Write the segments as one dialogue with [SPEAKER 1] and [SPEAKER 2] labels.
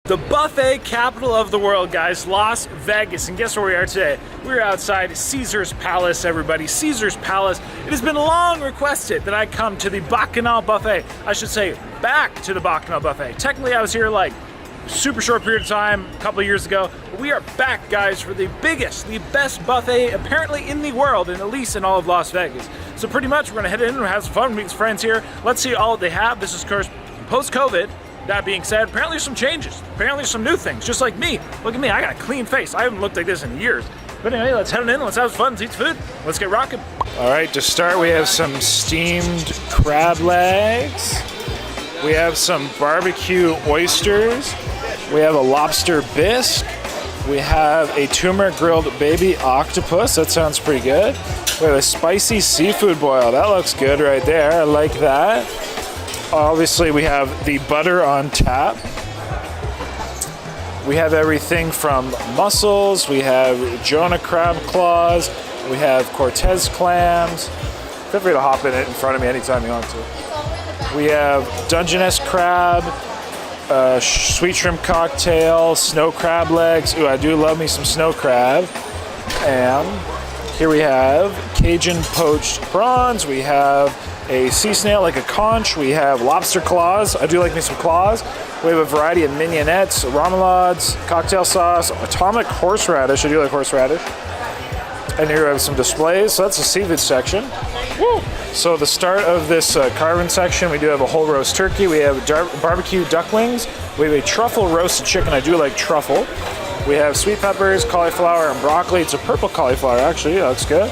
[SPEAKER 1] The buffet capital of the world, guys, Las Vegas. And guess where we are today? We're outside Caesar's Palace, everybody. Caesar's Palace. It has been long requested that I come to the Bacchanal buffet. I should say back to the Bacchanal buffet. Technically, I was here like super short period of time a couple of years ago. But we are back, guys, for the biggest, the best buffet apparently in the world, and at least in all of Las Vegas. So pretty much we're gonna head in and have some fun, meet some friends here. Let's see all they have. This is, of course, post-COVID. That being said, apparently there's some changes. Apparently there's some new things, just like me. Look at me, I got a clean face. I haven't looked like this in years. But anyway, let's head in, let's have fun, let's eat food. Let's get rocking. All right, to start, we have some steamed crab legs. We have some barbecue oysters. We have a lobster bisque. We have a turmeric grilled baby octopus. That sounds pretty good. We have a spicy seafood boil. That looks good right there. I like that. Obviously, we have the butter on tap. We have everything from mussels. We have Jonah crab claws. We have Cortez clams. Feel free to hop in front of me anytime you want to. We have Dungeness crab, sweet shrimp cocktail, snow crab legs. Ooh, I do love me some snow crab. And here we have Cajun poached prawns. We have a sea snail, like a conch. We have lobster claws. I do like me some claws. We have a variety of mignonettes, remoulades, cocktail sauce, atomic horseradish. I do like horseradish. And here we have some displays. So that's the seafood section. Woo! So the start of this carving section, we do have a whole roast turkey. We have barbecue ducklings. We have a truffle roasted chicken. I do like truffle. We have sweet peppers, cauliflower, and broccoli. It's a purple cauliflower, actually. That looks good.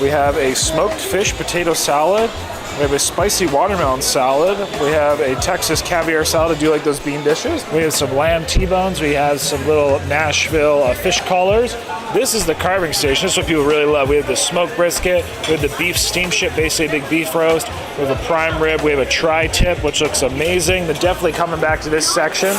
[SPEAKER 1] We have a smoked fish potato salad. We have a spicy watermelon salad. We have a Texas caviar salad. I do like those bean dishes. We have some lamb T-bones. We have some little Nashville fish collars. This is the carving station. This is what people really love. We have the smoked brisket. We have the beef steamship, basically a big beef roast. We have a prime rib. We have a tri-tip, which looks amazing. They're definitely coming back to this section.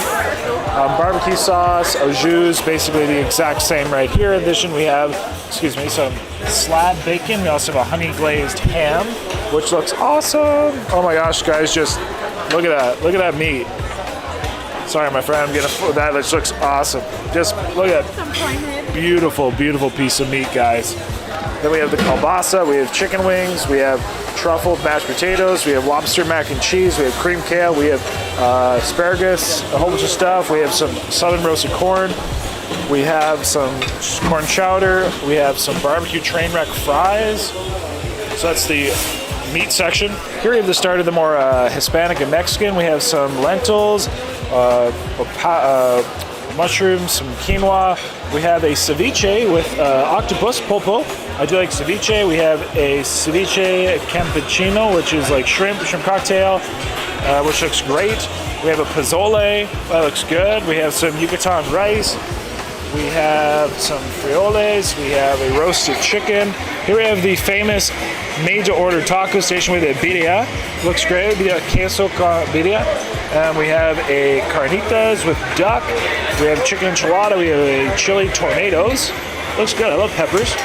[SPEAKER 1] Barbecue sauce, au jus, basically the exact same right here. In addition, we have, some slab bacon. We also have a honey glazed ham, which looks awesome. Oh my gosh, guys, just look at that. Look at that meat. Sorry, my friend, I'm getting that. This looks awesome. Just look at that. Beautiful, beautiful piece of meat, guys. Then we have the kielbasa. We have chicken wings. We have truffled mashed potatoes. We have lobster mac and cheese. We have cream kale. We have asparagus, a whole bunch of stuff. We have some southern roasted corn. We have some corn chowder. We have some barbecue train wreck fries. So that's the meat section. Here we have the start of the more Hispanic and Mexican. We have some lentils, mushrooms, some quinoa. We have a ceviche with octopus pulpo. I do like ceviche. We have a ceviche campechino, which is like shrimp cocktail, which looks great. We have a pozole. That looks good. We have some Yucatan rice. We have some frioles. We have a roasted chicken. Here we have the famous made-to-order taco station with a birria. Looks great. Birria, queso birria. And we have a carnitas with duck. We have chicken enchilada. We have a chili tornadoes. Looks good. I love peppers.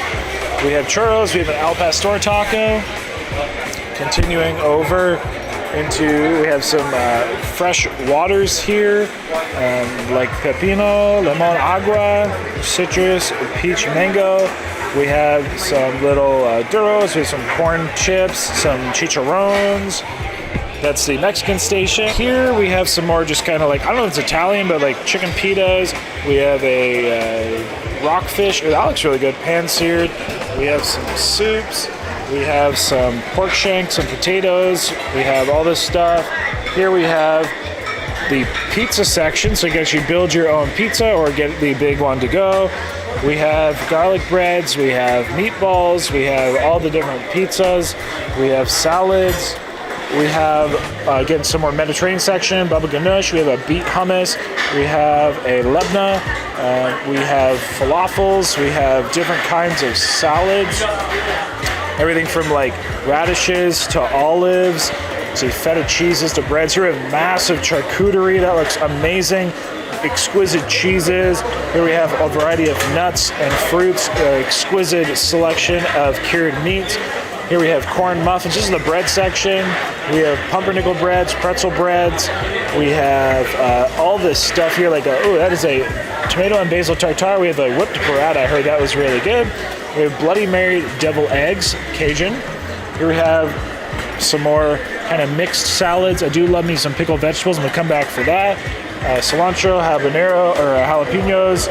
[SPEAKER 1] We have churros. We have an al pastor taco. Continuing over into, we have some fresh waters here, like pepino, lemon agua, citrus, peach mango. We have some little duros. We have some corn chips, some chicharrones. That's the Mexican station. Here we have some more just kind of like, I don't know if it's Italian, but like chicken pitas. We have a rockfish. That looks really good, pan-seared. We have some soups. We have some pork shanks and potatoes. We have all this stuff. Here we have the pizza section, so you can actually build your own pizza or get the big one to go. We have garlic breads. We have meatballs. We have all the different pizzas. We have salads. We have, again, some more Mediterranean section, baba ganoush. We have a beet hummus. We have a lebna. We have falafels. We have different kinds of salads. Everything from like radishes to olives to feta cheeses to breads. Here we have massive charcuterie. That looks amazing. Exquisite cheeses. Here we have a variety of nuts and fruits. Exquisite selection of cured meats. Here we have corn muffins. This is the bread section. We have pumpernickel breads, pretzel breads. We have all this stuff here, like, oh, that is a tomato and basil tartare. We have a whipped burrata. I heard that was really good. We have Bloody Mary devil eggs, Cajun. Here we have some more kind of mixed salads. I do love me some pickled vegetables. I'm gonna come back for that. Cilantro, habanero, or jalapenos,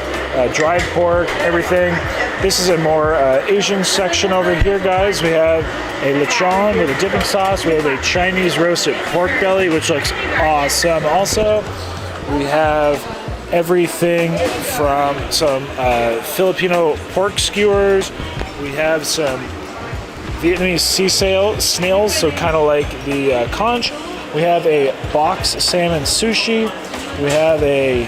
[SPEAKER 1] dried pork, everything. This is a more Asian section over here, guys. We have a lechon with a dipping sauce. We have a Chinese roasted pork belly, which looks awesome. Also, we have everything from some Filipino pork skewers. We have some Vietnamese sea snails, so kind of like the conch. We have a box salmon sushi. We have a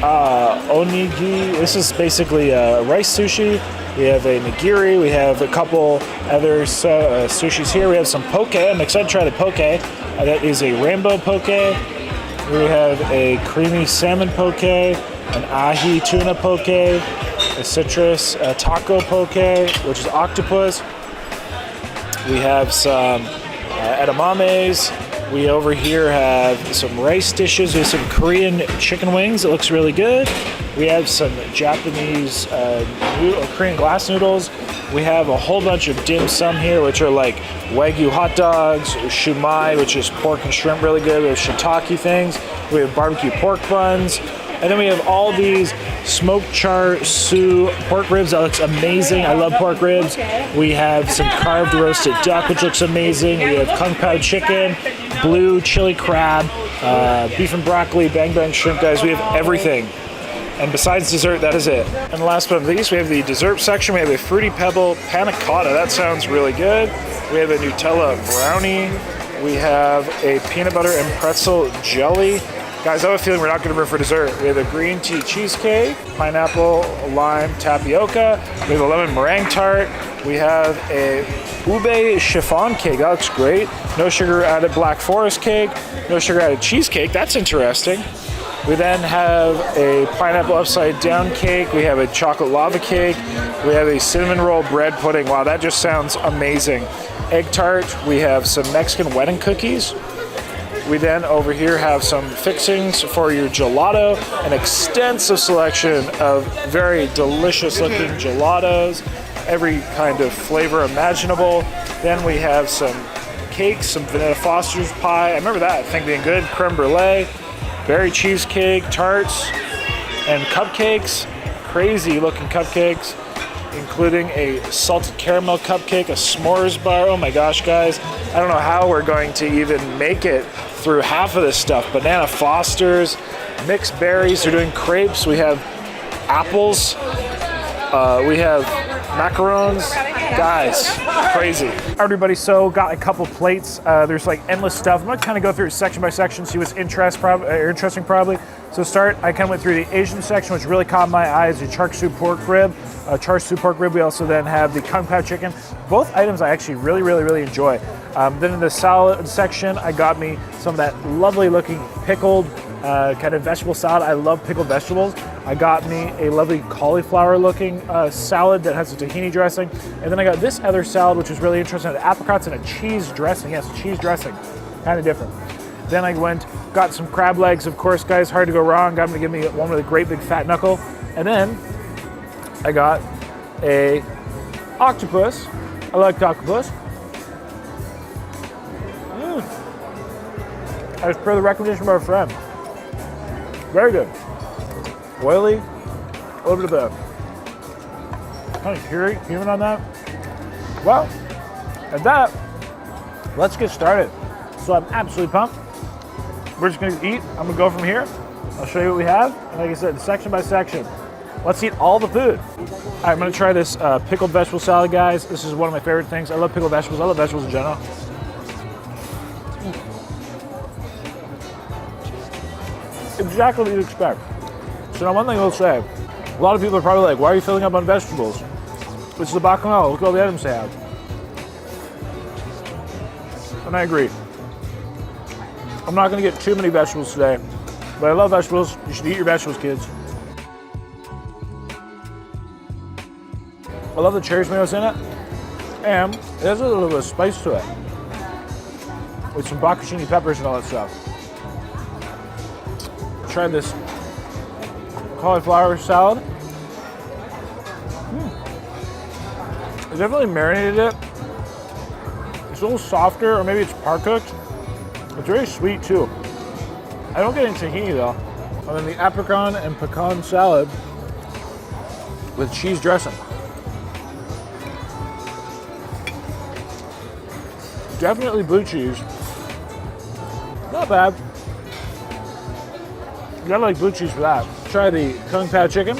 [SPEAKER 1] onigi. This is basically rice sushi. We have a nigiri. We have a couple other sushis here. We have some poke. I'm excited to try the poke. That is a rainbow poke. We have a creamy salmon poke, an ahi tuna poke, a citrus taco poke, which is octopus. We have some edamames. We over here have some rice dishes with some Korean chicken wings. It looks really good. We have some Japanese Korean glass noodles. We have a whole bunch of dim sum here, which are like Wagyu hot dogs, shumai, which is pork and shrimp, really good. We have shiitake things. We have barbecue pork buns. And then we have all these smoked char siu pork ribs. That looks amazing. I love pork ribs. We have some carved roasted duck, which looks amazing. We have kung pao chicken, blue chili crab, beef and broccoli, bang bang shrimp, guys. We have everything. And besides dessert, that is it. And last but not least, we have the dessert section. We have a Fruity Pebble Panna Cotta. That sounds really good. We have a Nutella brownie. We have a peanut butter and pretzel jelly. Guys, I have a feeling we're not going to run for dessert. We have a green tea cheesecake, pineapple, lime, tapioca. We have a lemon meringue tart. We have a ube chiffon cake. That looks great. No sugar added black forest cake. No sugar added cheesecake. That's interesting. We then have a pineapple upside down cake. We have a chocolate lava cake. We have a cinnamon roll bread pudding. Wow, that just sounds amazing. Egg tart. We have some Mexican wedding cookies. We then over here have some fixings for your gelato, an extensive selection of very delicious looking gelatos, every kind of flavor imaginable. Then we have some cakes, some vanilla Foster's pie. I remember that thing being good. Creme brulee, berry cheesecake, tarts, and cupcakes. Crazy looking cupcakes, including a salted caramel cupcake, a s'mores bar. Oh my gosh, guys. I don't know how we're going to even make it through half of this stuff. Banana Fosters, mixed berries. They're doing crepes. We have apples. We have macarons. Guys, crazy. Everybody, so got a couple plates. There's like endless stuff. I'm gonna kind of go through it section by section, see what's interesting probably. So start, I kind of went through the Asian section, which really caught my eye, is the char siu pork rib. We also then have the kung pao chicken. Both items I actually really enjoy. Then in the salad section, I got me some of that lovely looking pickled kind of vegetable salad. I love pickled vegetables. I got me a lovely cauliflower looking salad that has a tahini dressing. And then I got this other salad, which is really interesting, the apricots and a cheese dressing. Yes, cheese dressing, kind of different. Then I got some crab legs, of course, guys, hard to go wrong. Got them to give me one with a great big fat knuckle. And then I got a octopus. I like octopus. As per the recommendation of our friend. Very good. Oily, a little bit of kind of cumin on that. Well, at that, let's get started. So I'm absolutely pumped. We're just gonna eat. I'm gonna go from here. I'll show you what we have. And like I said, section by section. Let's eat all the food. All right, I'm gonna try this pickled vegetable salad, guys. This is one of my favorite things. I love pickled vegetables. I love vegetables in general. Exactly what you'd expect. So now one thing I'll say, a lot of people are probably like, why are you filling up on vegetables? This is a Bacchanal, look at all the items they have. And I agree. I'm not gonna get too many vegetables today, but I love vegetables. You should eat your vegetables, kids. I love the cherry tomatoes in it, and it has a little bit of spice to it, with some bocconcini peppers and all that stuff. Try this cauliflower salad. I definitely marinated it. It's a little softer, or maybe it's par cooked. It's very sweet too. I don't get any tahini though. And then the apricot and pecan salad with cheese dressing. Definitely blue cheese. Not bad. You gotta like blue cheese for that. Try the kung pao chicken.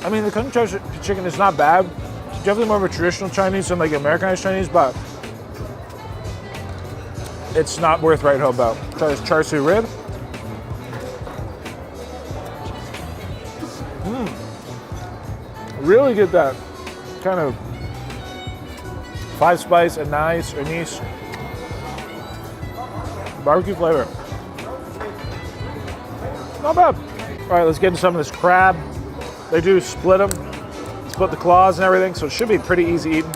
[SPEAKER 1] I mean, the kung pao chicken is not bad. It's definitely more of a traditional Chinese than like Americanized Chinese, but it's not worth writing home about. Try this char siu rib. Really get that kind of 5-spice anise barbecue flavor. Not bad. All right, let's get into some of this crab. They do split them, split the claws and everything, so it should be pretty easy eating.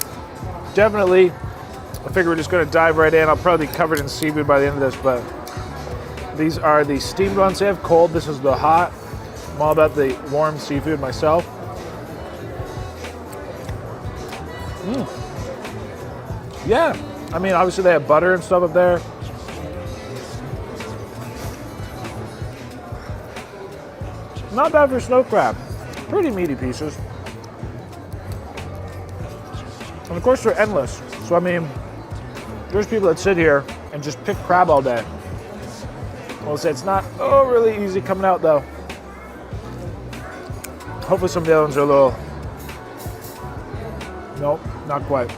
[SPEAKER 1] Definitely, I figure we're just gonna dive right in. I'll probably be covered in seafood by the end of this, but these are the steamed ones. They have cold. This is the hot. I'm all about the warm seafood myself. Yeah, I mean, obviously they have butter and stuff up there. Not bad for snow crab. Pretty meaty pieces. And of course they're endless. So I mean, there's people that sit here and just pick crab all day. I'll say it's not really easy coming out though. Hopefully some of the other ones are a little, nope, not quite.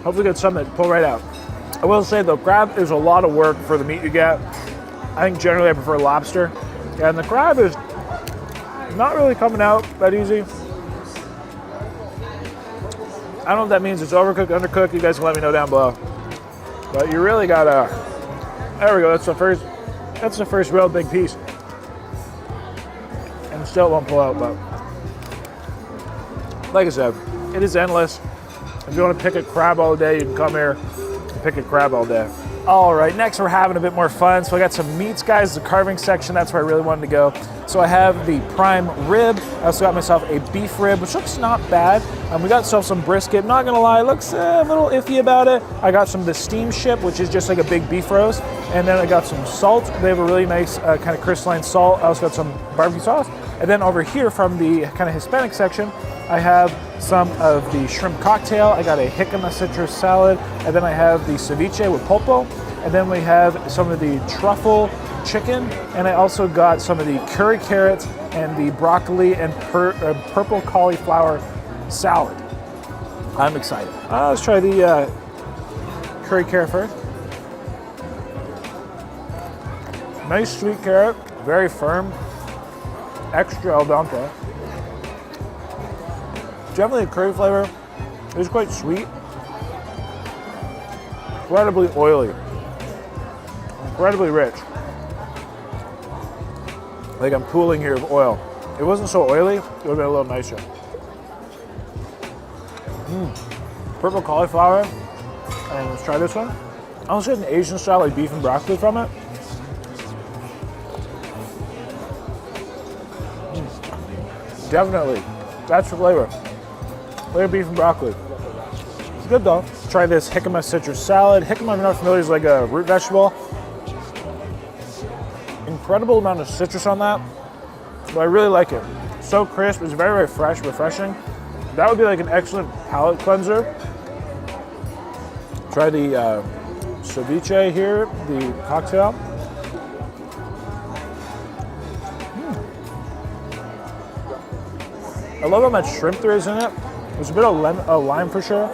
[SPEAKER 1] Hopefully get some that pull right out. I will say though, crab is a lot of work for the meat you get. I think generally I prefer lobster. And the crab is not really coming out that easy. I don't know if that means it's overcooked, undercooked. You guys can let me know down below. But you really gotta, there we go, that's the first real big piece. And still it won't pull out, but like I said, it is endless. If you want to pick a crab all day, you can come here and pick a crab all day. All right, next we're having a bit more fun. So I got some meats, guys, the carving section. That's where I really wanted to go. So I have the prime rib. I also got myself a beef rib, which looks not bad. We got ourselves some brisket. Not gonna lie, it looks a little iffy about it. I got some of the steam ship, which is just like a big beef roast. And then I got some salt. They have a really nice kind of crystalline salt. I also got some barbecue sauce. And then over here from the kind of Hispanic section, I have some of the shrimp cocktail. I got a jicama citrus salad, and then I have the ceviche with pulpo, and then we have some of the truffle chicken, and I also got some of the curry carrots and the broccoli and purple cauliflower salad. I'm excited. Let's try the curry carrot first. Nice sweet carrot, very firm, extra al dente. Definitely a curry flavor. It's quite sweet. Incredibly oily. Incredibly rich. Like I'm pooling here of oil. If it wasn't so oily, it would have been a little nicer. Purple cauliflower. And let's try this one. I almost get an Asian style like beef and broccoli from it. Definitely. That's the flavor. Flavor beef and broccoli. It's good though. Try this jicama citrus salad. Jicama, if you're not familiar, is like a root vegetable. Incredible amount of citrus on that. So I really like it. So crisp. It's very, very fresh, refreshing. That would be like an excellent palate cleanser. Try the ceviche here, the cocktail. I love how much shrimp there is in it. There's a bit of lime for sure.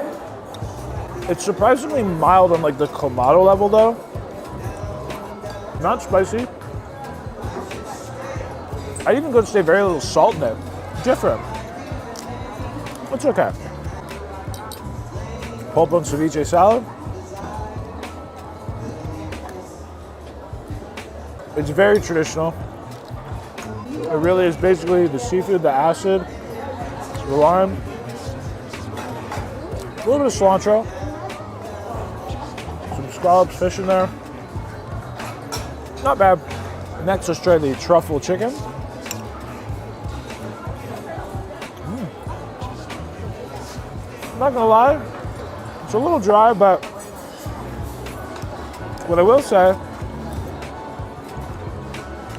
[SPEAKER 1] It's surprisingly mild on like the clamato level though. Not spicy. I'd even go to say very little salt in it. Different. It's okay. Pulpo and ceviche salad. It's very traditional. It really is basically the seafood, the acid, the lime, a little bit of cilantro, some scallops, fish in there. Not bad. Next, let's try the truffle chicken. Not gonna lie, it's a little dry, but what I will say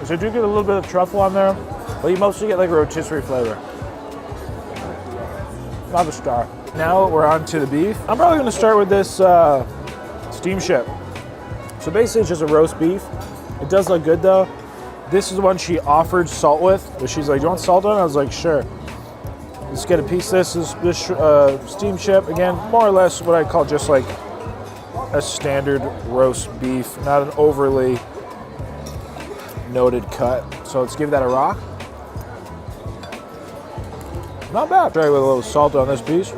[SPEAKER 1] is I do get a little bit of truffle on there, but you mostly get like a rotisserie flavor. Not a star. Now we're on to the beef. I'm probably gonna start with this steamship. So basically it's just a roast beef. It does look good though. This is the one she offered salt with, but she's like, do you want salt on it? I was like, sure. Let's get a piece of this steamship. Again, more or less what I call just like a standard roast beef, not an overly noted cut. So let's give that a rock. Not bad. Try with a little salt on this piece.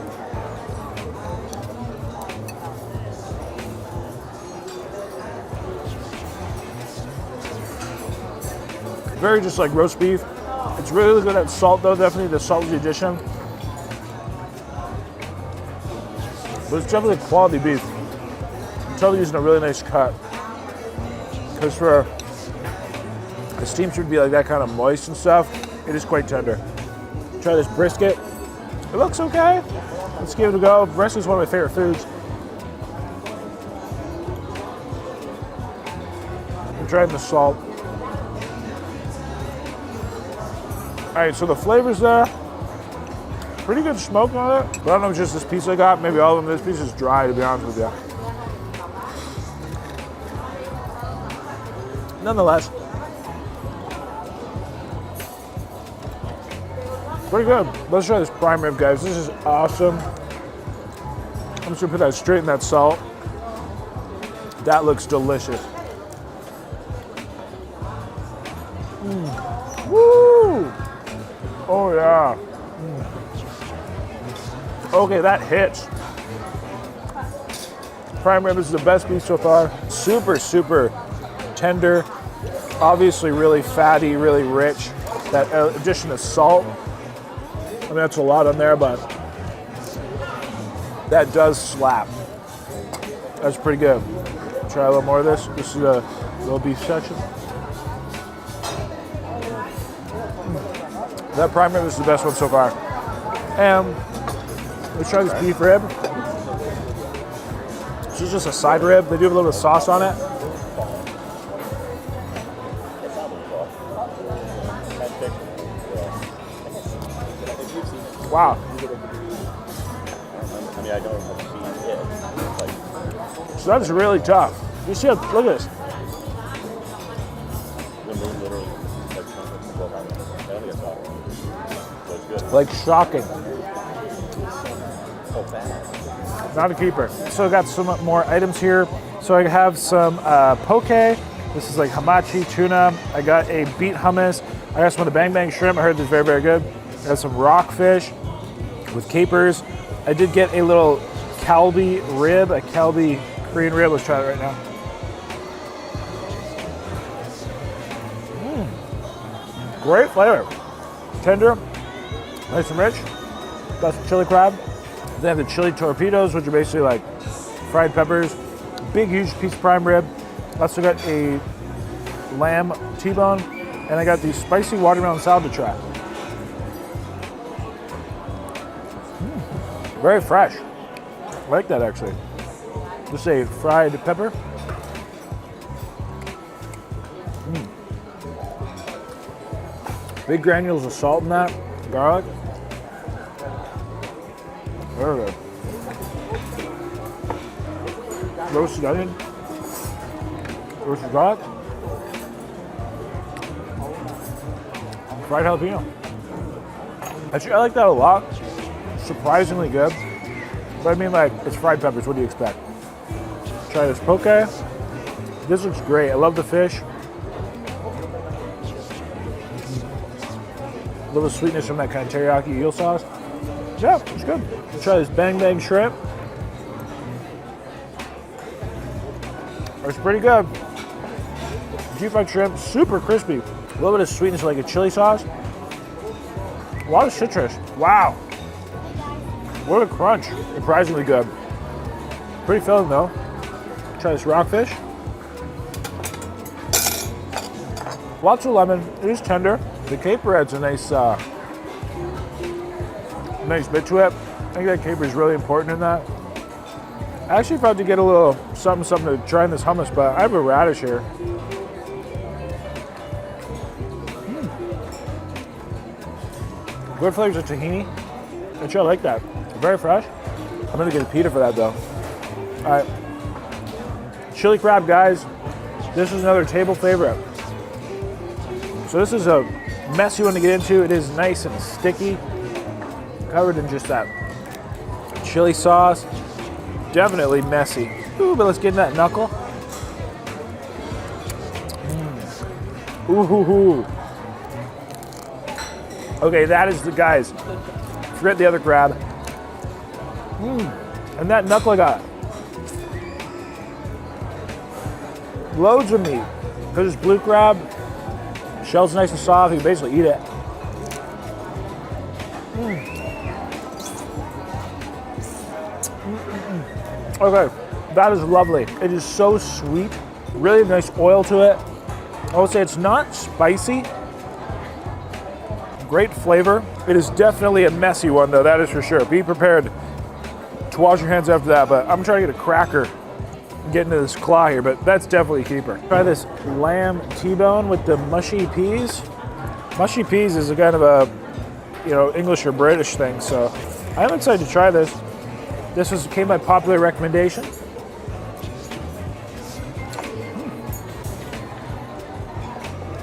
[SPEAKER 1] Very just like roast beef. It's really good at salt though, definitely the salt is the addition. But it's definitely quality beef. I'm totally using a really nice cut. Because for a steam should be like that kind of moist and stuff, it is quite tender. Try this brisket. It looks okay. Let's give it a go. Brisket is one of my favorite foods. I'm trying the salt. All right, so the flavor's there. Pretty good smoke on it. But I don't know if it's just this piece I got. Maybe all of them. This piece is dry, to be honest with you. Nonetheless, pretty good. Let's try this prime rib, guys. This is awesome. I'm just gonna put that straight in that salt. That looks delicious. Woo! Oh yeah. Okay, that hits. Prime rib is the best beef so far. Super, super tender. Obviously really fatty, really rich. That addition of salt. I mean, that's a lot on there, but that does slap. That's pretty good. Try a little more of this. This is a little beef section. That prime rib is the best one so far. And let's try this beef rib. This is just a side rib. They do have a little sauce on it. Wow. So that's really tough. You see how, look at this. Like shocking. Not a keeper. So I got some more items here. So I have some poke. This is like hamachi tuna. I got a beet hummus. I got some of the bang bang shrimp. I heard this is very, very good. I got some rockfish with capers. I did get a little kalbi rib, a kalbi Korean rib. Let's try it right now. Great flavor. Tender, nice and rich. Got some chili crab. They have the chili torpedoes, which are basically like fried peppers. Big, huge piece of prime rib. Also got a lamb T-bone, and I got the spicy watermelon salad to try. Very fresh. I like that actually. Just a fried pepper. Big granules of salt in that. Garlic. Very good. Roasted onion. Roasted garlic. Fried jalapeno. Actually, I like that a lot. Surprisingly good. But I mean, like, it's fried peppers. What do you expect? Try this poke. This looks great. I love the fish. A little sweetness from that kind of teriyaki eel sauce. Yeah, it's good. Let's try this bang bang shrimp. It's pretty good. Deep fried shrimp, super crispy. A little bit of sweetness like a chili sauce. A lot of citrus. Wow. What a crunch. Surprisingly good. Pretty filling though. Try this rockfish. Lots of lemon. It is tender. The caper adds a nice bit to it. I think that caper is really important in that. I actually thought to get a little something to try in this hummus, but I have a radish here. Good flavors of tahini. Actually, I like that. Very fresh. I'm gonna get a pita for that though. All right. Chili crab, guys. This is another table favorite. So this is a messy one to get into. It is nice and sticky, covered in just that chili sauce. Definitely messy. Ooh, but let's get in that knuckle. Ooh. Okay, that is the, guys. Forget the other crab. And that knuckle I got. Loads of meat. Because it's blue crab. Shell's nice and soft. You can basically eat it. Okay, that is lovely. It is so sweet. Really nice oil to it. I will say it's not spicy. Great flavor. It is definitely a messy one though, that is for sure. Be prepared to wash your hands after that, but I'm trying to get a cracker and get into this claw here, but that's definitely a keeper. Try this lamb T-bone with the mushy peas. Mushy peas is a kind of a, English or British thing, so I'm excited to try this. This came by popular recommendation.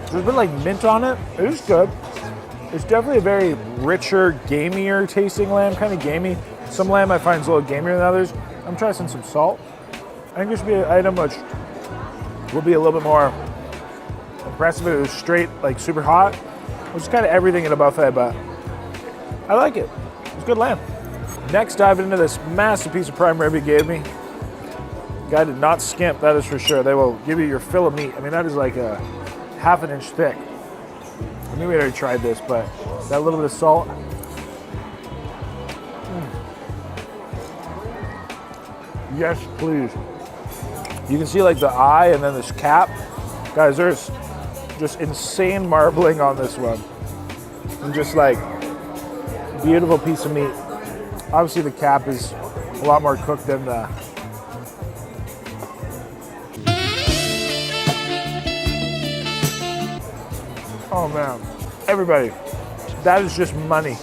[SPEAKER 1] There's a bit like mint on it. It is good. It's definitely a very richer, gamier tasting lamb, kind of gamey. Some lamb I find is a little gamier than others. I'm trying some salt. I think this should be an item which will be a little bit more impressive if it was straight, like super hot, which is kind of everything in a buffet, but I like it. It's good lamb. Next, diving into this massive piece of prime rib he gave me. Guy did not skimp, that is for sure. They will give you your fill of meat. I mean, that is like a ½ inch thick. I mean, we already tried this, but that little bit of salt. Yes, please. You can see like the eye and then this cap. Guys, there's just insane marbling on this one. And just like beautiful piece of meat. Obviously the cap is a lot more cooked than the... Oh man, everybody, that is just money.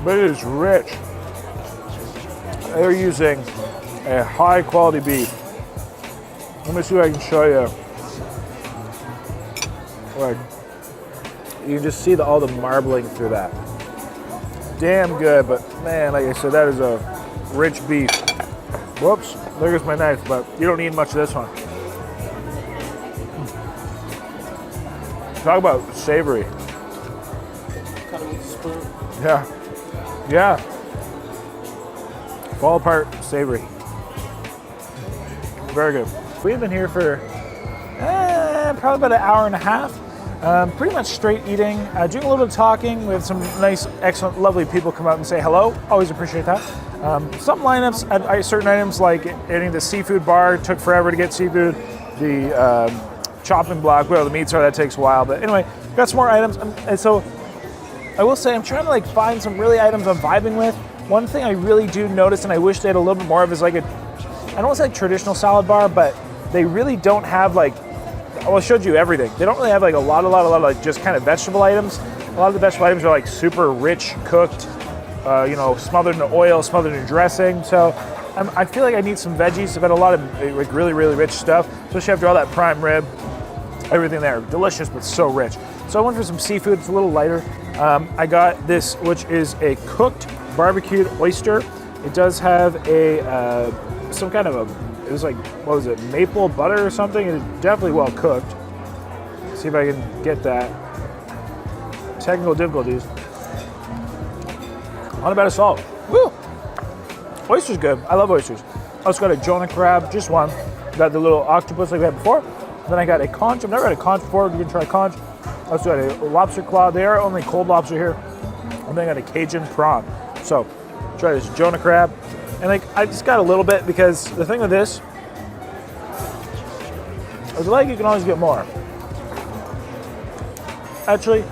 [SPEAKER 1] But it is rich. They're using a high quality beef. Let me see if I can show you. Like, you can just see all the marbling through that. Damn good, but man, like I said, that is a rich beef. Whoops, there goes my knife, but you don't need much of this one. Talk about savory.
[SPEAKER 2] Cut it with a spoon.
[SPEAKER 1] Yeah. Fall apart savory. Very good. We've been here for probably about an hour and a half. Pretty much straight eating, doing a little bit of talking. We had some nice, excellent, lovely people come out and say hello. Always appreciate that. Some lineups, certain items like getting the seafood bar took forever to get seafood. The chopping block, whatever the meats are, that takes a while. But anyway, got some more items. And so I will say I'm trying to like find some really items I'm vibing with. One thing I really do notice, and I wish they had a little bit more of, is like I don't want to say like traditional salad bar, but they really don't have like, well, I showed you everything. They don't really have like a lot of like just kind of vegetable items. A lot of the vegetable items are like super rich, cooked, smothered in oil, smothered in dressing. So I feel like I need some veggies. I've got a lot of like really, really rich stuff, especially after all that prime rib, everything there. Delicious, but so rich. So I went for some seafood. It's a little lighter. I got this, which is a cooked barbecued oyster. It does have a some kind of it was like, what was it, maple butter or something? It's definitely well cooked. See if I can get that. Technical difficulties. On a bit of salt. Woo! Oyster's good. I love oysters. I also got a Jonah crab, just one. Got the little octopus like we had before. Then I got a conch. I've never had a conch before. You can try conch. I also got a lobster claw. They are only cold lobster here. And then I got a Cajun prawn. So try this Jonah crab. And like I just got a little bit because the thing with this is like you can always get more. Actually,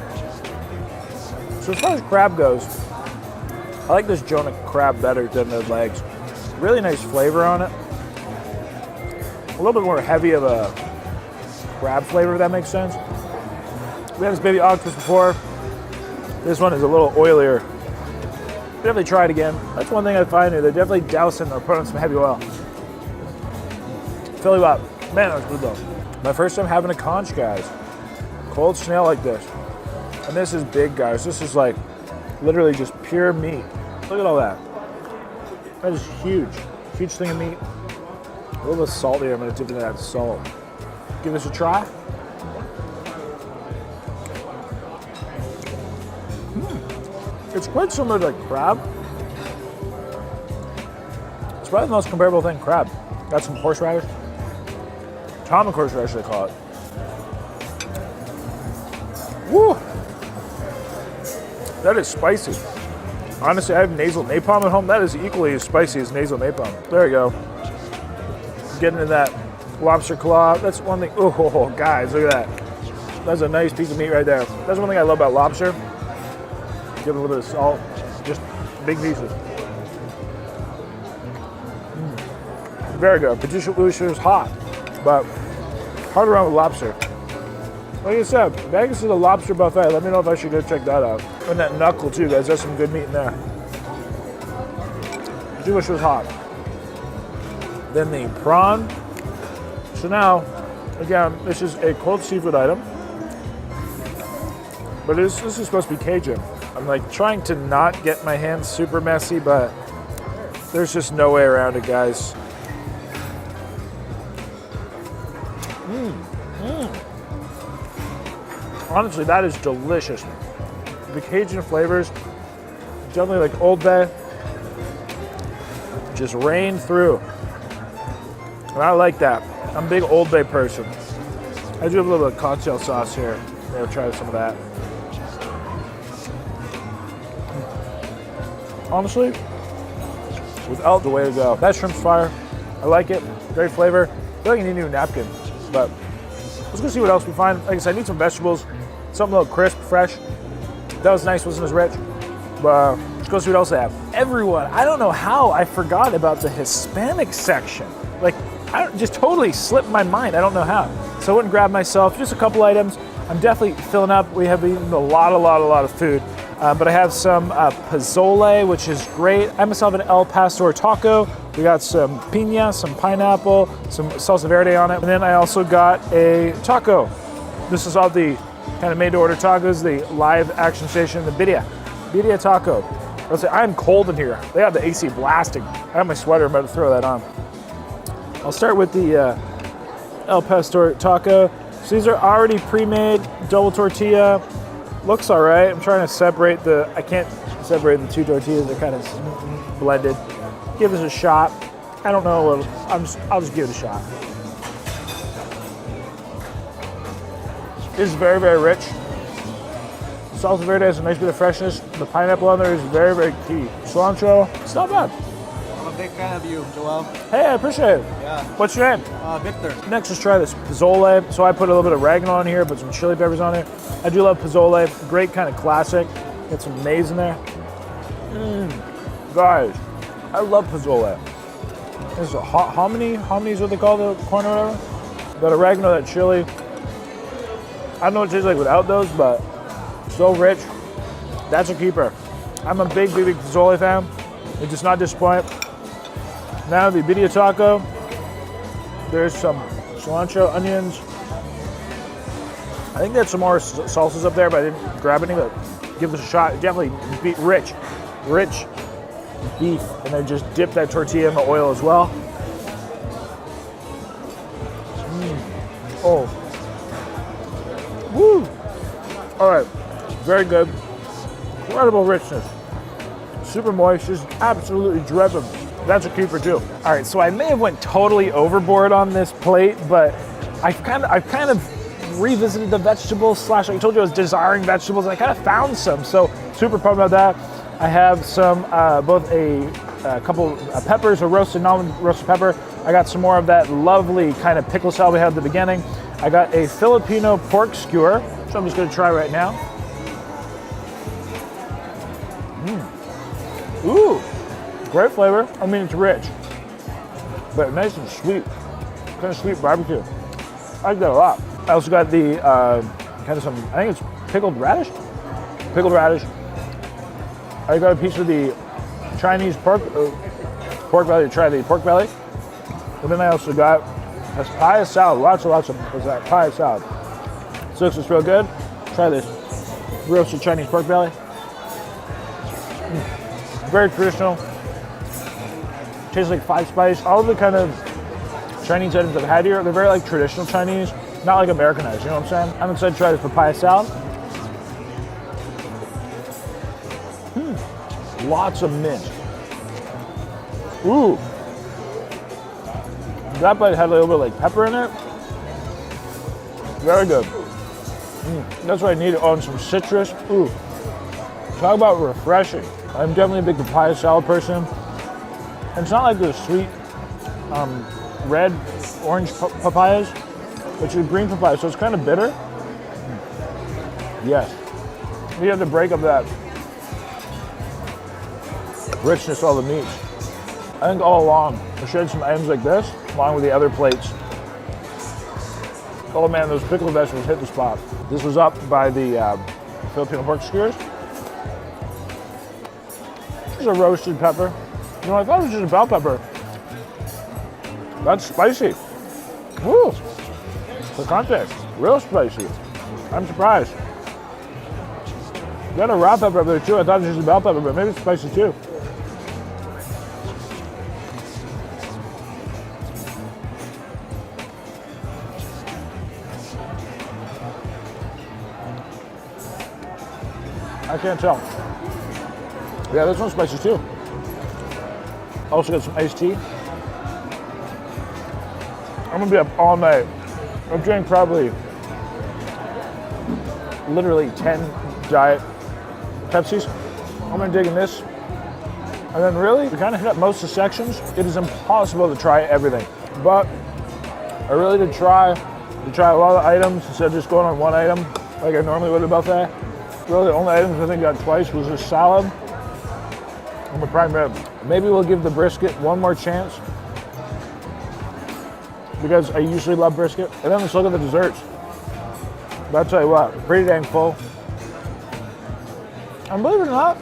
[SPEAKER 1] so as far as crab goes, I like this Jonah crab better than the legs. Really nice flavor on it. A little bit more heavy of a crab flavor, if that makes sense. We had this baby octopus before. This one is a little oilier. Definitely try it again. That's one thing I find here. They're definitely dousing or putting on some heavy oil. Fill you up. Man, that was good though. My first time having a conch, guys. Cold snail like this. And this is big, guys. This is like literally just pure meat. Look at all that. That is huge. Huge thing of meat. A little bit salt here. I'm going to dip into that salt. Give this a try. It's quite similar to like crab. It's probably the most comparable thing, crab. Got some horseradish. Atomic horseradish, they call it. Woo! That is spicy. Honestly, I have nasal napalm at home. That is equally as spicy as nasal napalm. There you go. Getting into that lobster claw. That's one thing. Oh, guys, look at that. That's a nice piece of meat right there. That's one thing I love about lobster. Give it a little bit of salt. Just big pieces. Very good. Patricia is hot, but hard around with lobster. Like I said, Vegas is a lobster buffet. Let me know if I should go check that out. And that knuckle too, guys. That's some good meat in there. Patricia was hot. Then the prawn. So now, again, this is a cold seafood item, but this is supposed to be Cajun. I'm like trying to not get my hands super messy, but there's just no way around it, guys. Honestly, that is delicious. The Cajun flavors, definitely like Old Bay, just rain through. And I like that. I'm a big Old Bay person. I do have a little bit of cocktail sauce here. Maybe I'll try some of that. Honestly, without the way to go. That shrimp's fire. I like it. Great flavor. I feel like I need a new napkin, but let's go see what else we find. Like I said, I need some vegetables, something a little crisp, fresh. That was nice, wasn't as rich. But let's go see what else they have. Everyone, I don't know how I forgot about the Hispanic section. Like, I just totally slipped my mind. I don't know how. So I went and grabbed myself just a couple items. I'm definitely filling up. We have eaten a lot of food. But I have some pozole, which is great. I myself have an El Pastor taco. We got some piña, some pineapple, some salsa verde on it. And then I also got a taco. This is all the kind of made-to-order tacos, the live action station, the birria taco. I'll say, I'm cold in here. They have the AC blasting. I have my sweater. I'm about to throw that on. I'll start with the El Pastor taco. So these are already pre-made, double tortilla. Looks all right. I'm trying to separate I can't separate the two tortillas. They're kind of blended. Give this a shot. I don't know. I'll just give it a shot. It's very, very rich. Salsa verde has a nice bit of freshness. The pineapple on there is very, very key. Cilantro, it's not bad.
[SPEAKER 2] I'm a big fan of you, Joel.
[SPEAKER 1] Hey, I appreciate it.
[SPEAKER 2] Yeah.
[SPEAKER 1] What's your name?
[SPEAKER 2] Victor.
[SPEAKER 1] Next, let's try this pozole. So I put a little bit of oregano on here, put some chili peppers on it. I do love pozole. Great kind of classic. Get some maize in there. Guys, I love pozole. This is a hominy. Hominy is what they call the corn or whatever. That oregano, that chili. I don't know what it tastes like without those, but so rich. That's a keeper. I'm a big pozole fan. It does not disappoint. Now the birria taco. There's some cilantro, onions. I think there's some more salsas up there, but I didn't grab any. But give this a shot. Definitely rich beef, and then just dip that tortilla in the oil as well. Oh. Woo! All right, very good. Incredible richness. Super moist, just absolutely dripping. That's a keeper too. All right, so I may have went totally overboard on this plate, but I've kind of revisited the vegetables / I told you I was desiring vegetables, and I kind of found some. So super pumped about that. I have some both a couple peppers, a roasted non-roasted pepper. I got some more of that lovely kind of pickle style we had at the beginning. I got a Filipino pork skewer, So I'm just gonna try right now. Ooh, great flavor. I mean, it's rich, but nice and sweet. Kind of sweet barbecue. I like that a lot. I also got the kind of some, I think it's pickled radish. Pickled radish. I got a piece of the Chinese pork belly to try the pork belly. And then I also got a papaya salad. Lots of that papaya salad. So this is real good. Try this roasted Chinese pork belly. Very traditional. Tastes like 5 spice. All of the kind of Chinese items I've had here, they're very like traditional Chinese, not like Americanized, you know what I'm saying? I'm excited to try this papaya salad. Lots of mint. Ooh. That bite had a little bit of like pepper in it. Very good. That's what I needed. Oh, and some citrus. Ooh. Talk about refreshing. I'm definitely a big papaya salad person. And it's not like the sweet red, orange papayas, which is green papaya, so it's kind of bitter. Yes. You have to break up that richness, all the meats. I think all along, I shared some items like this, along with the other plates. Oh man, those pickled vegetables hit the spot. This was up by the Filipino pork skewers. There's a roasted pepper. You know, I thought it was just a bell pepper. That's spicy. Woo! Picante. Real spicy. I'm surprised. Got a raw pepper up there too. I thought it was just a bell pepper, but maybe it's spicy too. I can't tell. Yeah, this one's spicy too. Also got some iced tea. I'm gonna be up all night. I've drank probably literally 10 diet Pepsis. I'm gonna dig in this. And then really, we kind of hit up most of the sections. It is impossible to try everything. But I really did try a lot of items instead of just going on one item like I normally would at a buffet. Really, the only items I think I got twice was this salad and the prime rib. Maybe we'll give the brisket one more chance because I usually love brisket. And then let's look at the desserts. But I'll tell you what, pretty dang full. And believe it or not,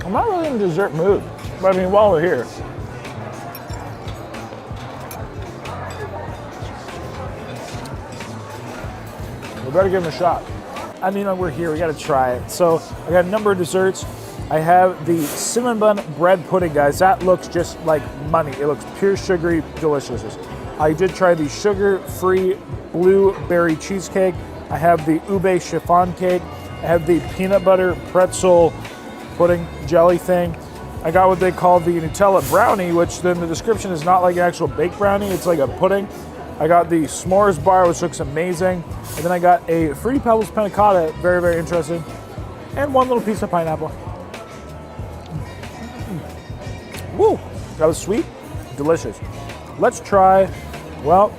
[SPEAKER 1] I'm not really in the dessert mood. But I mean, while we're here, we better give them a shot. I mean, we're here, we gotta try it. So I got a number of desserts. I have the cinnamon bun bread pudding, guys. That looks just like money. It looks pure sugary deliciousness. I did try the sugar-free blueberry cheesecake. I have the ube chiffon cake. I have the peanut butter pretzel pudding jelly thing. I got what they call the Nutella brownie, which then the description is not like an actual baked brownie, it's like a pudding. I got the s'mores bar, which looks amazing. And then I got a Fruity Pebbles panna cotta, very, very interesting. And one little piece of pineapple. Woo, that was sweet, delicious. Let's try, well,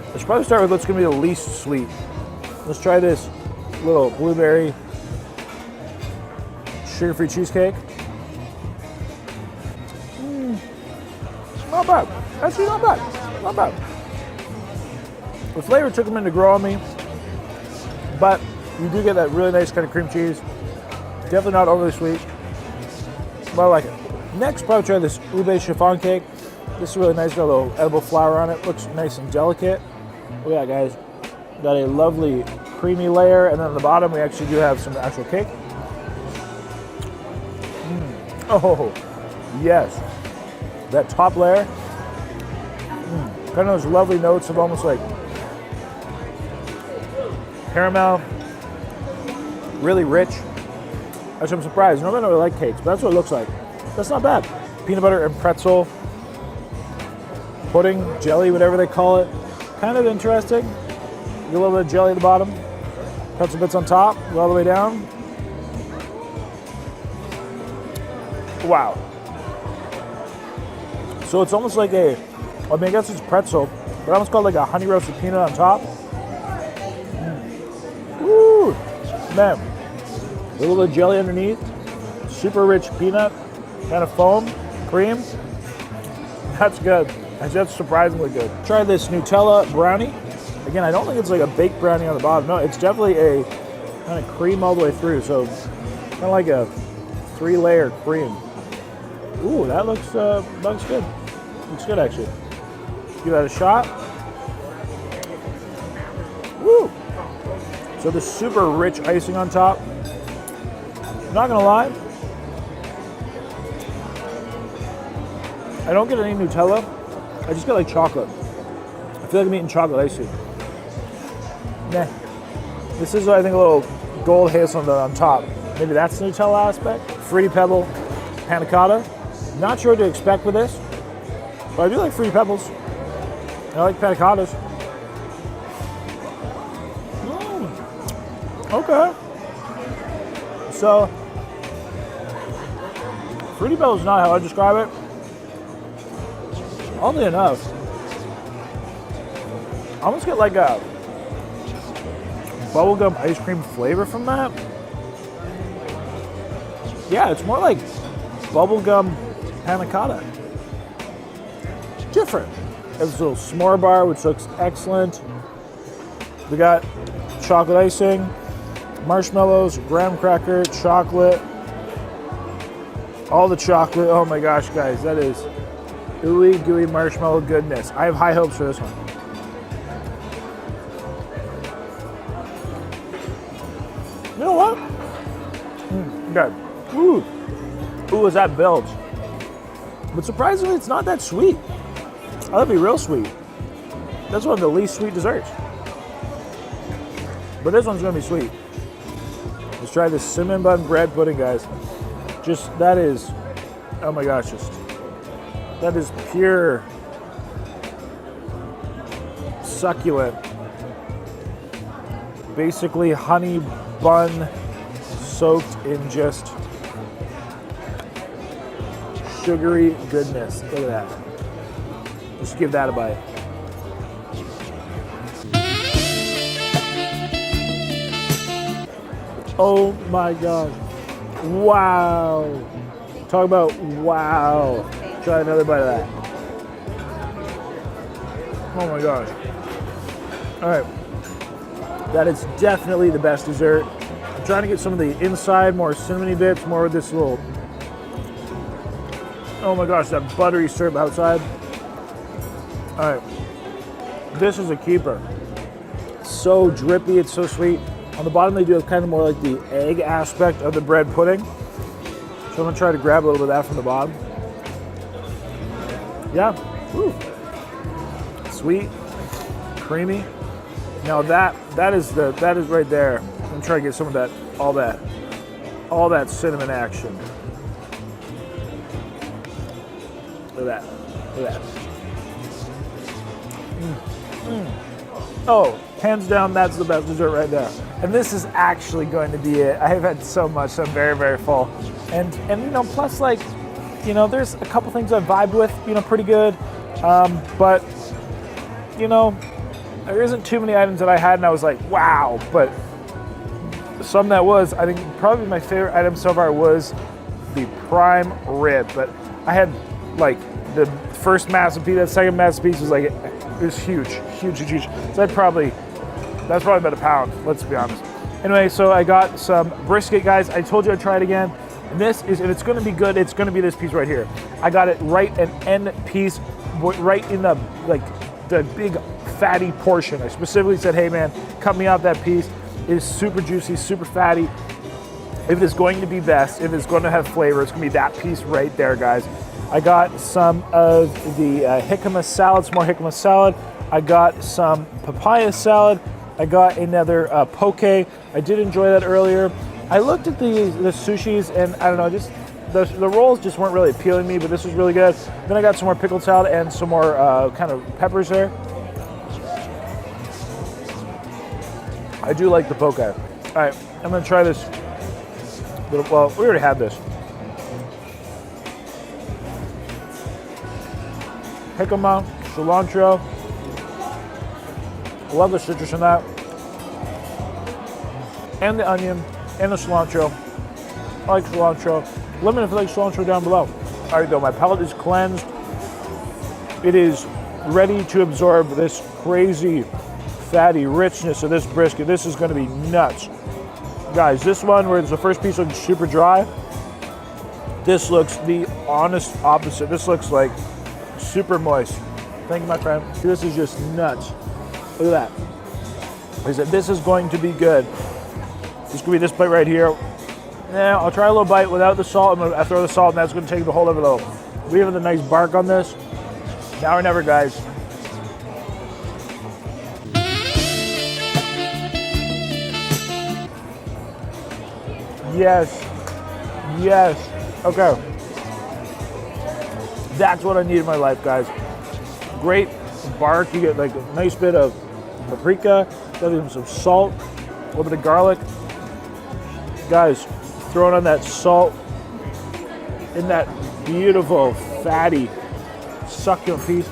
[SPEAKER 1] let's probably start with what's gonna be the least sweet. Let's try this little blueberry sugar-free cheesecake. Not bad, actually not bad, not bad. The flavor took a minute to grow on me, but you do get that really nice kind of cream cheese. Definitely not overly sweet, but I like it. Next, probably try this ube chiffon cake. This is really nice, got a little edible flour on it. Looks nice and delicate. Look at that, guys. Got a lovely creamy layer, and then on the bottom, we actually do have some actual cake. Oh, yes. That top layer, kind of those lovely notes of almost like caramel, really rich. Actually, I'm surprised. Normally I don't really like cakes, but that's what it looks like. That's not bad. Peanut butter and pretzel, pudding, jelly, whatever they call it. Kind of interesting. Get a little bit of jelly at the bottom, pretzel bits on top, go all the way down. Wow. So it's almost like I guess it's pretzel. but I almost call it like a honey roasted peanut on top. Woo! Man, a little bit of jelly underneath, super rich peanut, kind of foam, cream. That's good. That's surprisingly good. Try this Nutella brownie. Again, I don't think it's like a baked brownie on the bottom. No, it's definitely a kind of cream all the way through. So kind of like a 3-layer cream. Ooh, that looks good. Looks good actually. Give that a shot. Woo! So the super rich icing on top. Not gonna lie, I don't get any Nutella. I just get like chocolate. I feel like I'm eating chocolate ice cream. Nah. This is, I think, a little gold hazelnut on top. Maybe that's the Nutella aspect. Fruity Pebble panna cotta. Not sure what to expect with this, but I do like Fruity Pebbles. I like panna cottas. Okay. So, Fruity Pebbles is not how I describe it. Oddly enough, I almost get like a bubblegum ice cream flavor from that. Yeah, it's more like bubblegum panna cotta. Different. There's a little s'more bar, which looks excellent. We got chocolate icing, marshmallows, graham cracker, chocolate. All the chocolate. Oh my gosh, guys, that is ooey gooey marshmallow goodness. I have high hopes for this one. You know what? Okay. Ooh, is that bilge? But surprisingly, it's not that sweet. That'd be real sweet. That's one of the least sweet desserts. But this one's gonna be sweet. Let's try this cinnamon bun bread pudding, guys. Just, that is, oh my gosh, that is pure succulent. Basically honey bun soaked in just sugary goodness. Look at that. Just give that a bite. Oh my gosh. Wow. Talk about wow. Try another bite of that. Oh my gosh. All right. That is definitely the best dessert. I'm trying to get some of the inside, more cinnamony bits, more of this little, oh my gosh, that buttery syrup outside. All right. This is a keeper. So drippy, it's so sweet. On the bottom, they do have kind of more like the egg aspect of the bread pudding. So I'm gonna try to grab a little bit of that from the bottom. Yeah, ooh. Sweet, creamy. Now that is right there. I'm gonna try to get some of that, all that cinnamon action. Look at that, look at that. Oh, hands down, that's the best dessert right there. And this is actually going to be it. I have had so much, so I'm very, very full. And you know, plus like, you know, there's a couple things I vibed with, you know, pretty good. But, you know, there isn't too many items that I had and I was like, wow. But some that was, I think probably my favorite item so far was the prime rib. But I had like the first massive piece, that second massive piece was like, it was huge. So that's probably about a pound, let's be honest. Anyway, so I got some brisket, guys. I told you I'd try it again. And this is, if it's gonna be good, it's gonna be this piece right here. I got it right an end piece, right in the, like, the big fatty portion. I specifically said, hey man, cut me out that piece. It is super juicy, super fatty. If it's going to be best, if it's going to have flavor, it's gonna be that piece right there, guys. I got some of the jicama salad, some more jicama salad. I got some papaya salad. I got another poke. I did enjoy that earlier. I looked at the sushis and I don't know, just the rolls just weren't really appealing to me, but this was really good. Then I got some more pickled salad and some more kind of peppers there. I do like the poke. All right, I'm gonna try this. Well, we already had this. Jicama, cilantro, I love the citrus in that. And the onion, and the cilantro. I like cilantro. Let me know if you like cilantro down below. All right, though, my palate is cleansed. It is ready to absorb this crazy, fatty richness of this brisket. This is gonna be nuts. Guys, this one where the first piece looks super dry, this looks the honest opposite. This looks like super moist. Thank you, my friend. This is just nuts. Look at that. I said, this is going to be good. This could be this bite right here. Yeah, I'll try a little bite without the salt. I'm gonna throw the salt, and that's gonna take the whole of it out. We have the nice bark on this. Now or never, guys. Yes. Yes. Okay. That's what I need in my life, guys. Great bark. You get like a nice bit of paprika, some salt, a little bit of garlic. Guys, throwing on that salt in that beautiful, fatty, succulent piece.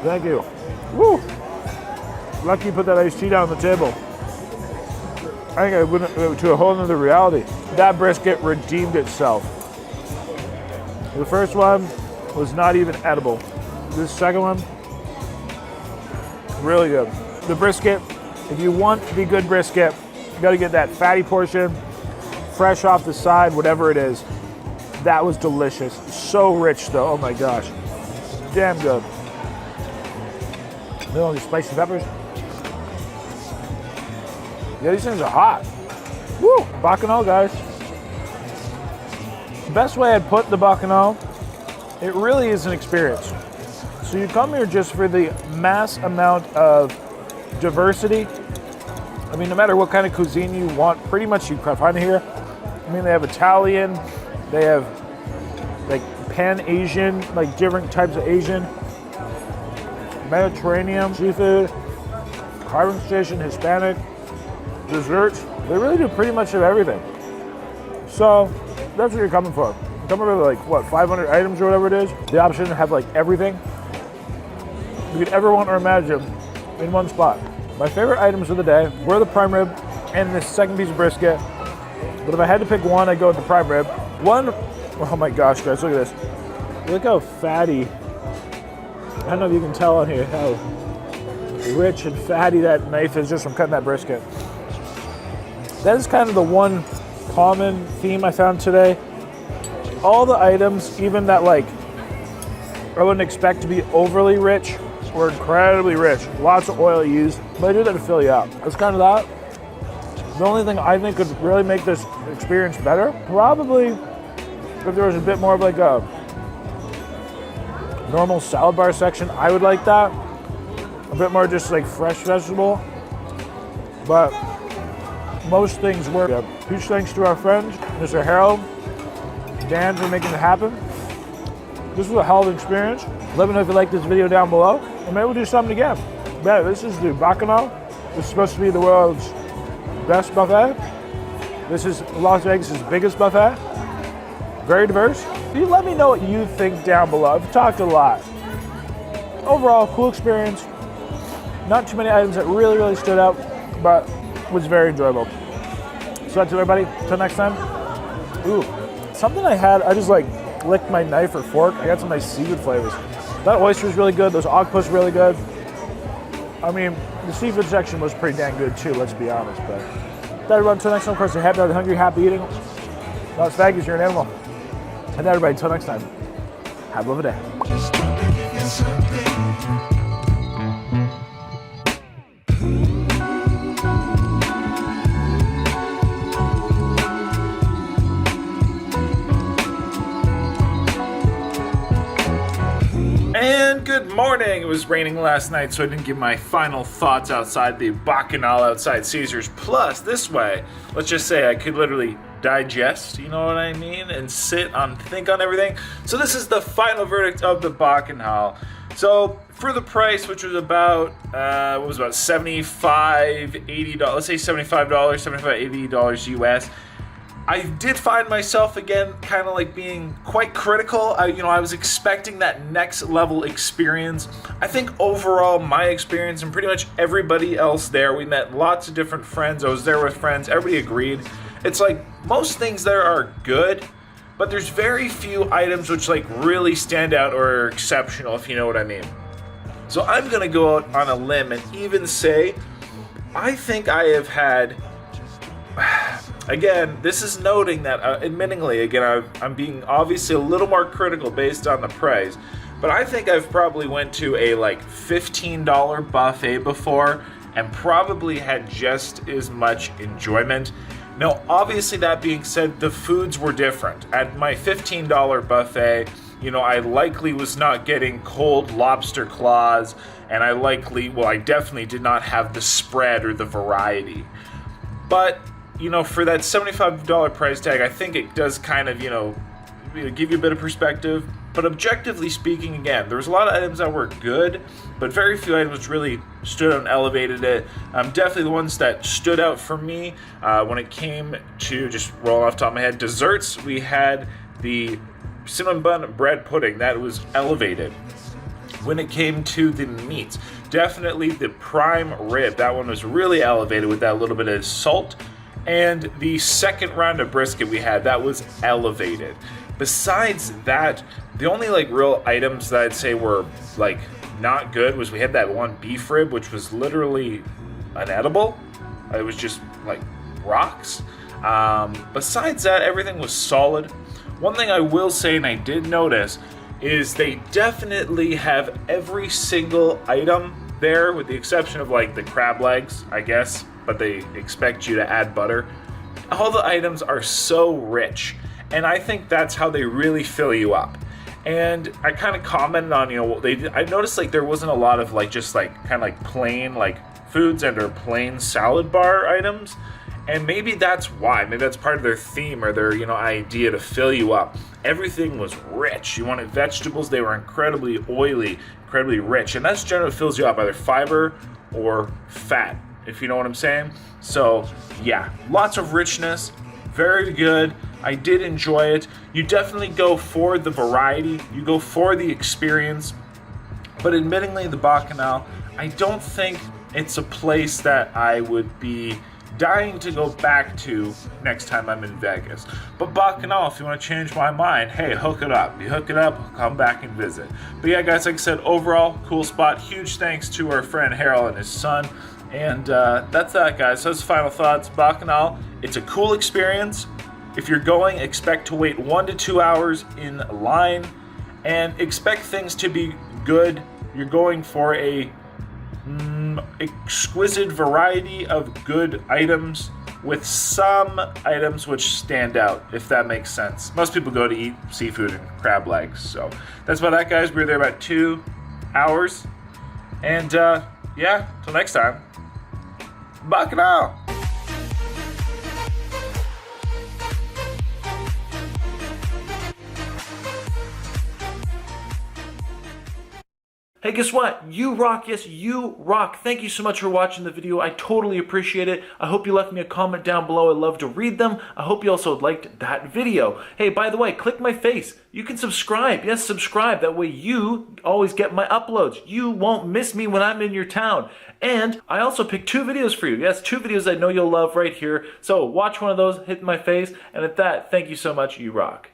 [SPEAKER 1] Thank you. Woo! Lucky you put that iced tea down on the table. I think I went to a whole nother reality. That brisket redeemed itself. The first one was not even edible. This second one, really good. The brisket, if you want to be good brisket, you gotta get that fatty portion, fresh off the side, whatever it is. That was delicious. So rich though, oh my gosh. Damn good. Then all these spicy peppers. Yeah, these things are hot. Woo! Bacchanal, guys. The best way I'd put the Bacchanal, it really is an experience. So you come here just for the mass amount of diversity. I mean, no matter what kind of cuisine you want, pretty much you can find it here. I mean, they have Italian, they have like Pan-Asian, like different types of Asian, Mediterranean, seafood, carving station, Hispanic, desserts. They really do pretty much of everything. So that's what you're coming for. You're coming for like, what, 500 items or whatever it is. The option to have like everything you could ever want or imagine in one spot. My favorite items of the day were the prime rib and the second piece of brisket. But if I had to pick one, I'd go with the prime rib. One, oh my gosh, guys, look at this. Look how fatty. I don't know if you can tell on here how rich and fatty that knife is just from cutting that brisket. That is kind of the one common theme I found today. All the items, even that like I wouldn't expect to be overly rich, were incredibly rich. Lots of oil used, but I do that to fill you up. It's kind of that. The only thing I think could really make this experience better, probably if there was a bit more of like a normal salad bar section, I would like that. A bit more just like fresh vegetable. But most things were. Huge thanks to our friends, Mr. Harold, Dan, for making it happen. This was a hell of an experience. Let me know if you like this video down below, and maybe we'll do something again. Yeah, this is the Bacchanal. This is supposed to be the world's best buffet. This is Las Vegas' biggest buffet. Very diverse. You let me know what you think down below. I've talked a lot. Overall, cool experience. Not too many items that really stood out, but was very enjoyable. So that's it, everybody. Until next time. Ooh, something I had, I just like licked my knife or fork. I got some nice seafood flavors. That oyster was really good. Those octopus really good. I mean, the seafood section was pretty dang good too, let's be honest. But that, everyone, until next time, of course, you're happy, hungry, happy eating. Las Vegas, you're an animal. And everybody, until next time, have a lovely day. And good morning. It was raining last night, so I didn't give my final thoughts outside the Bacchanal outside Caesars. Plus, this way, let's just say I could literally digest, you know what I mean, and think on everything. So this is the final verdict of the Bacchanal. So for the price, which was about about $75, $80, let's say $75, $75, $80 US.
[SPEAKER 3] I did find myself again kind of like being quite critical. I was expecting that next level experience. I think overall my experience and pretty much everybody else there, we met lots of different friends. I was there with friends. Everybody agreed. It's like most things there are good, but there's very few items which like really stand out or are exceptional, if you know what I mean. So I'm gonna go out on a limb and even say I think I have had. Again, this is noting that, admittingly, again, I'm being obviously a little more critical based on the price, but I think I've probably went to a like $15 buffet before and probably had just as much enjoyment. Now, obviously, that being said, the foods were different. At my $15 buffet, I likely was not getting cold lobster claws, and I definitely did not have the spread or the variety. But for that $75 price tag, I think it does kind of, give you a bit of perspective. But objectively speaking, again, there was a lot of items that were good, but very few items really stood out and elevated it. Definitely the ones that stood out for me when it came to, just rolling off the top of my head, desserts, we had the cinnamon bun bread pudding. That was elevated. When it came to the meats, definitely the prime rib. That one was really elevated with that little bit of salt. And the second round of brisket we had, that was elevated. Besides that, the only real items that I'd say were not good was we had that one beef rib, which was literally inedible. It was just rocks. Besides that, everything was solid. One thing I will say, and I did notice, is they definitely have every single item there, with the exception of the crab legs, I guess, but they expect you to add butter. All the items are so rich, and I think that's how they really fill you up. And I kind of commented on, I noticed there wasn't a lot of just plain foods and/or plain salad bar items. And maybe that's why. Maybe that's part of their theme or their, idea to fill you up. Everything was rich. You wanted vegetables, they were incredibly oily, incredibly rich. And that's generally what fills you up, either fiber or fat, if you know what I'm saying. So, yeah, lots of richness, very good. I did enjoy it. You definitely go for the variety. You go for the experience. But admittingly, the Bacchanal, I don't think it's a place that I would be dying to go back to next time I'm in Vegas. But Bacchanal, if you want to change my mind, hey, hook it up. You hook it up, come back and visit. But yeah, guys, like I said, overall, cool spot. Huge thanks to our friend Harold and his son. And that's that, guys. So that's final thoughts. Bacchanal, it's a cool experience. If you're going, expect to wait 1 to 2 hours in line and expect things to be good. You're going for a exquisite variety of good items with some items which stand out, if that makes sense. Most people go to eat seafood and crab legs. So that's about that, guys. We were there about 2 hours. And yeah, till next time. Bacchanal! Hey, guess what? You rock. Yes, you rock. Thank you so much for watching the video. I totally appreciate it. I hope you left me a comment down below. I'd love to read them. I hope you also liked that video. Hey, by the way, click my face. You can subscribe. Yes, subscribe. That way you always get my uploads. You won't miss me when I'm in your town. And I also picked 2 videos for you. Yes, 2 videos I know you'll love right here. So watch one of those, hit my face. And at that, thank you so much. You rock.